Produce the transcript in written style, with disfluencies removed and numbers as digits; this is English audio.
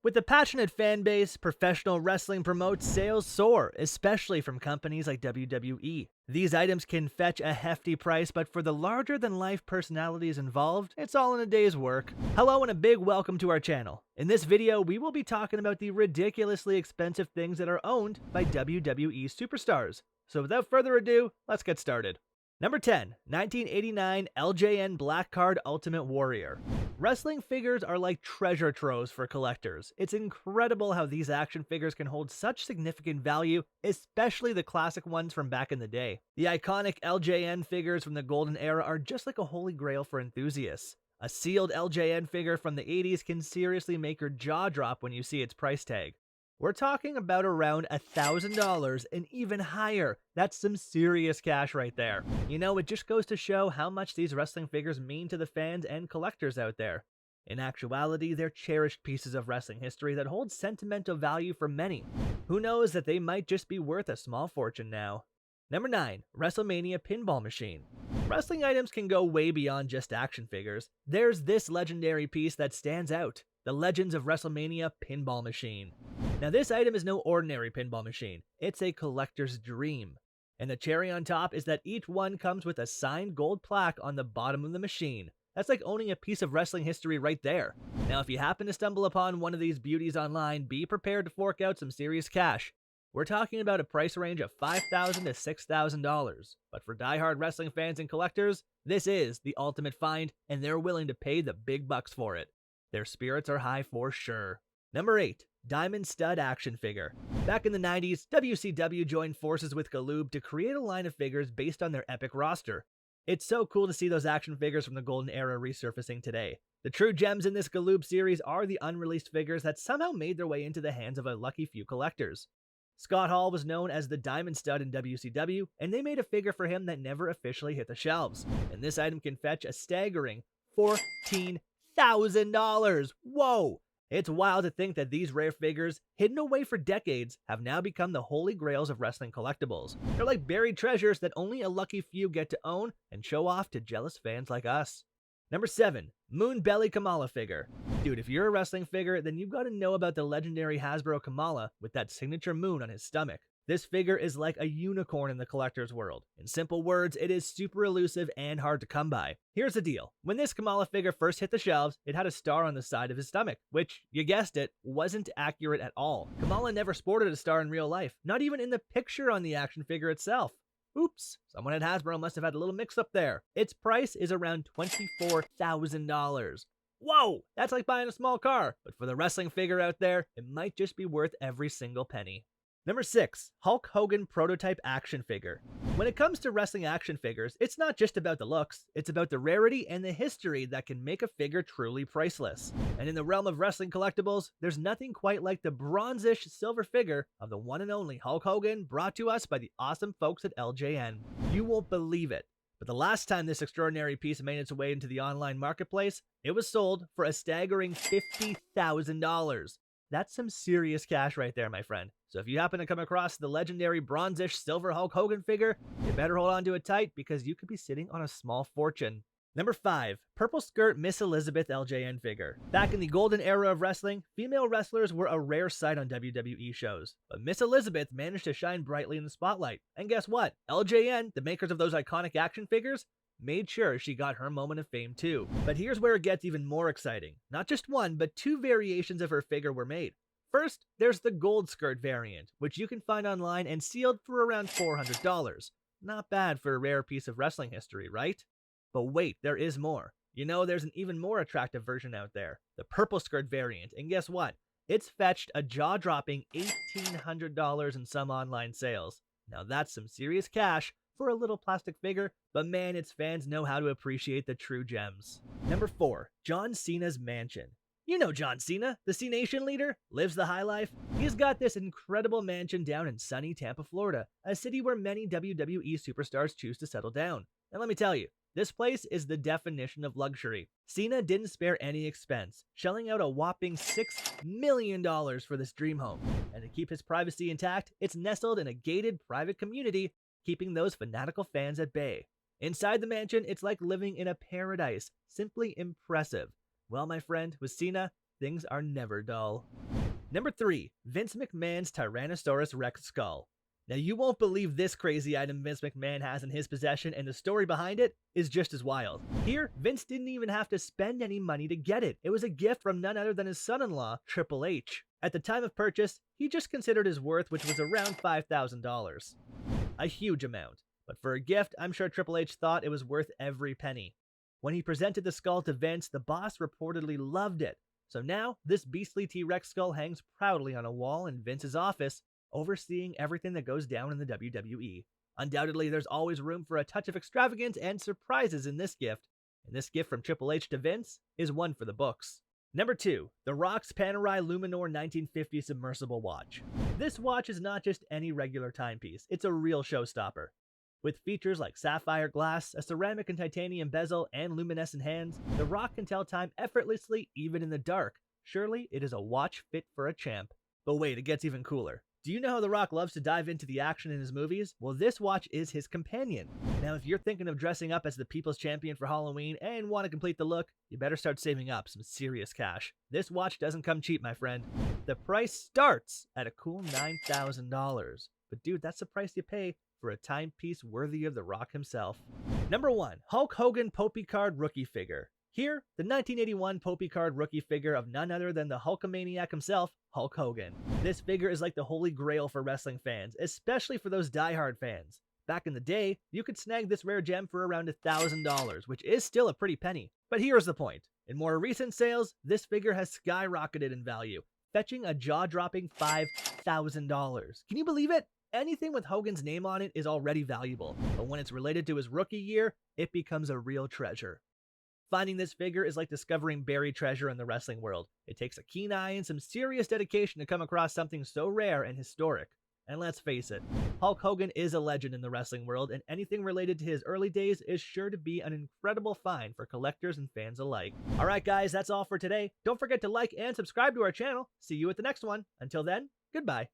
With a passionate fan base, professional wrestling promotes sales soar, especially from companies like WWE. These items can fetch a hefty price, but for the larger-than-life personalities involved, it's all in a day's work. Hello and a big welcome to our channel. In this video, we will be talking about the ridiculously expensive things that are owned by WWE superstars. So without further ado, let's get started. Number 10, 1989 LJN Black Card Ultimate Warrior. Wrestling figures are like treasure troves for collectors. It's incredible how these action figures can hold such significant value, especially the classic ones from back in the day. The iconic LJN figures from the golden era are just like a holy grail for enthusiasts. A sealed LJN figure from the 80s can seriously make your jaw drop when you see its price tag. We're talking about around $1,000 and even higher. That's some serious cash right there. You know, it just goes to show how much these wrestling figures mean to the fans and collectors out there. In actuality, they're cherished pieces of wrestling history that hold sentimental value for many. Who knows that they might just be worth a small fortune now. Number 9, WrestleMania Pinball Machine. Wrestling items can go way beyond just action figures. There's this legendary piece that stands out. The Legends of WrestleMania Pinball Machine. Now this item is no ordinary pinball machine, it's a collector's dream. And the cherry on top is that each one comes with a signed gold plaque on the bottom of the machine. That's like owning a piece of wrestling history right there. Now if you happen to stumble upon one of these beauties online, be prepared to fork out some serious cash. We're talking about a price range of $5,000 to $6,000. But for die-hard wrestling fans and collectors, this is the ultimate find, and they're willing to pay the big bucks for it. Their spirits are high for sure. Number 8, Diamond Stud Action Figure. Back in the 90s, WCW joined forces with Galoob to create a line of figures based on their epic roster. It's so cool to see those action figures from the golden era resurfacing today. The true gems in this Galoob series are the unreleased figures that somehow made their way into the hands of a lucky few collectors. Scott Hall was known as the Diamond Stud in WCW, and they made a figure for him that never officially hit the shelves. And this item can fetch a staggering $14,000. Whoa! It's wild to think that these rare figures, hidden away for decades, have now become the holy grails of wrestling collectibles. They're like buried treasures that only a lucky few get to own and show off to jealous fans like us. Number 7, Moon Belly KAMALA figure. Dude, if you're a wrestling figure, then you've got to know about the legendary Hasbro KAMALA with that signature moon on his stomach. This figure is like a unicorn in the collector's world. In simple words, it is super elusive and hard to come by. Here's the deal. When this KAMALA figure first hit the shelves, it had a star on the side of his stomach, which, you guessed it, wasn't accurate at all. KAMALA never sported a star in real life, not even in the picture on the action figure itself. Oops, someone at Hasbro must have had a little mix-up there. Its price is around $24,000. Whoa, that's like buying a small car, but for the wrestling figure out there, it might just be worth every single penny. Number 6, Hulk Hogan Prototype Action Figure. When it comes to wrestling action figures, it's not just about the looks, it's about the rarity and the history that can make a figure truly priceless. And in the realm of wrestling collectibles, there's nothing quite like the bronzish silver figure of the one and only Hulk Hogan, brought to us by the awesome folks at LJN. You won't believe it, but the last time this extraordinary piece made its way into the online marketplace, it was sold for a staggering $50,000. That's some serious cash right there, my friend. So if you happen to come across the legendary bronzish silver Hulk Hogan figure, you better hold on to it tight because you could be sitting on a small fortune. Number 5, Purple Skirt Miss Elizabeth LJN figure. Back in the golden era of wrestling, female wrestlers were a rare sight on WWE shows. But Miss Elizabeth managed to shine brightly in the spotlight. And guess what? LJN, the makers of those iconic action figures, made sure she got her moment of fame too. But here's where it gets even more exciting. Not just one, but 2 variations of her figure were made. First, there's the gold skirt variant, which you can find online and sealed for around $400. Not bad for a rare piece of wrestling history, right? But wait, there is more. You know, there's an even more attractive version out there, the purple skirt variant, and guess what? It's fetched a jaw-dropping $1,800 in some online sales. Now that's some serious cash for a little plastic figure, but man, its fans know how to appreciate the true gems. Number 4, John Cena's Mansion. You know John Cena, the C Nation leader, lives the high life. He's got this incredible mansion down in sunny Tampa, Florida, a city where many WWE superstars choose to settle down. And let me tell you, this place is the definition of luxury. Cena didn't spare any expense, shelling out a whopping $6 million for this dream home. And to keep his privacy intact, it's nestled in a gated private community, keeping those fanatical fans at bay. Inside the mansion, it's like living in a paradise, simply impressive. Well, my friend, with Cena, things are never dull. Number 3. Vince McMahon's Tyrannosaurus Rex skull. Now you won't believe this crazy item Vince McMahon has in his possession, and the story behind it is just as wild. Here, Vince didn't even have to spend any money to get it. It was a gift from none other than his son-in-law, Triple H. At the time of purchase, he just considered his worth, which was around $5,000. A huge amount. But for a gift, I'm sure Triple H thought it was worth every penny. When he presented the skull to Vince, the boss reportedly loved it. So now, this beastly T-Rex skull hangs proudly on a wall in Vince's office, overseeing everything that goes down in the WWE. Undoubtedly, there's always room for a touch of extravagance and surprises in this gift, and this gift from Triple H to Vince is one for the books. Number 2. The Rock's PANERAI LUMINOR 1950 submersible watch. This watch is not just any regular timepiece, it's a real showstopper. With features like sapphire glass, a ceramic and titanium bezel, and luminescent hands, the Rock can tell time effortlessly even in the dark. Surely it is a watch fit for a champ. But wait, it gets even cooler. Do you know how The Rock loves to dive into the action in his movies? Well, this watch is his companion. Now, if you're thinking of dressing up as the People's Champion for Halloween and want to complete the look, you better start saving up some serious cash. This watch doesn't come cheap, my friend. The price starts at a cool $9,000. But dude, that's the price you pay for a timepiece worthy of The Rock himself. Number 1. Hulk Hogan Popy Card Rookie Figure. Here, the 1981 Popy Card rookie figure of none other than the Hulkamaniac himself, Hulk Hogan. This figure is like the holy grail for wrestling fans, especially for those diehard fans. Back in the day, you could snag this rare gem for around $1,000, which is still a pretty penny. But here's the point. In more recent sales, this figure has skyrocketed in value, fetching a jaw-dropping $5,000. Can you believe it? Anything with Hogan's name on it is already valuable, but when it's related to his rookie year, it becomes a real treasure. Finding this figure is like discovering buried treasure in the wrestling world. It takes a keen eye and some serious dedication to come across something so rare and historic. And let's face it, Hulk Hogan is a legend in the wrestling world, and anything related to his early days is sure to be an incredible find for collectors and fans alike. Alright guys, that's all for today. Don't forget to like and subscribe to our channel. See you at the next one. Until then, goodbye.